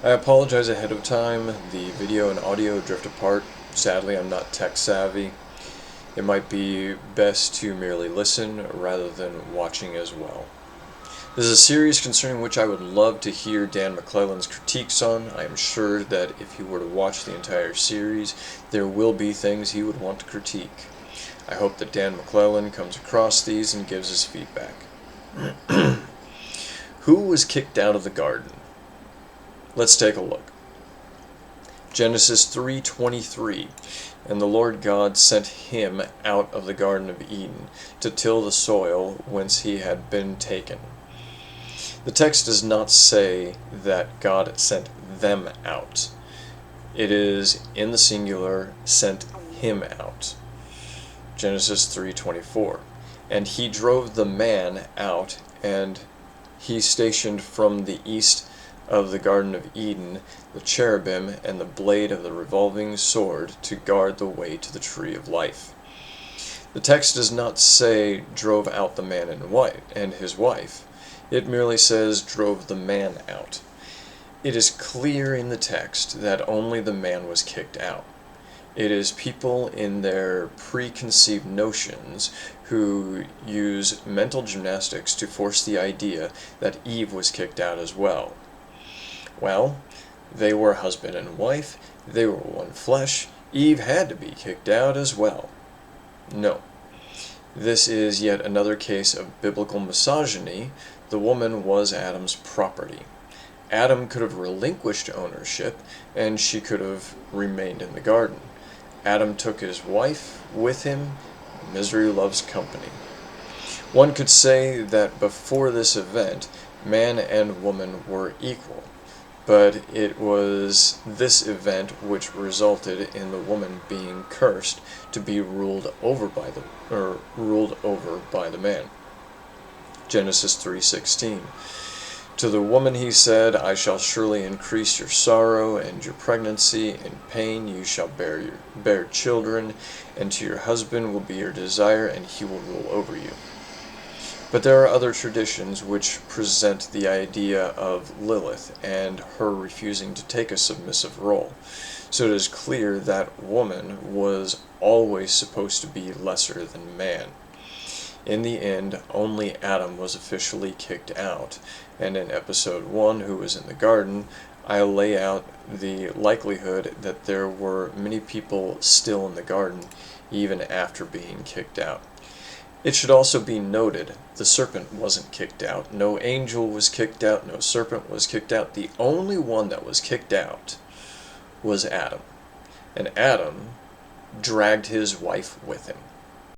I apologize ahead of time. The video and audio drift apart. Sadly, I'm not tech savvy. It might be best to merely listen rather than watching as well. This is a series concerning which I would love to hear Dan McClellan's critiques on. I am sure that if he were to watch the entire series, there will be things he would want to critique. I hope that Dan McClellan comes across these and gives his feedback. Who was kicked out of the garden? Let's take a look. Genesis 3:23, and the Lord God sent him out of the Garden of Eden to till the soil whence he had been taken. The text does not say that God sent them out. It is, in the singular, sent him out. Genesis 3:24, and he drove the man out, and he stationed from the east of the Garden of Eden the cherubim and the blade of the revolving sword to guard the way to the tree of life. The text does not say drove out the man and his wife. It merely says drove the man out. It is clear in the text that only the man was kicked out. It is people in their preconceived notions who use mental gymnastics to force the idea that Eve was kicked out as well. Well, they were husband and wife, they were one flesh, Eve had to be kicked out as well. No. This is yet another case of biblical misogyny. The woman was Adam's property. Adam could have relinquished ownership, and she could have remained in the garden. Adam took his wife with him. Misery loves company. One could say that before this event, man and woman were equal. But it was this event which resulted in the woman being cursed to be ruled over by the man. Genesis 3:16. To the woman he said, I shall surely increase your sorrow and your pregnancy. In pain you shall bear children, and to your husband will be your desire, and he will rule over you. But there are other traditions which present the idea of Lilith and her refusing to take a submissive role. So it is clear that woman was always supposed to be lesser than man. In the end, only Adam was officially kicked out, and in episode 1, Who Was in the Garden, I lay out the likelihood that there were many people still in the garden even after being kicked out. It should also be noted, the serpent wasn't kicked out, no angel was kicked out, no serpent was kicked out. The only one that was kicked out was Adam, and Adam dragged his wife with him.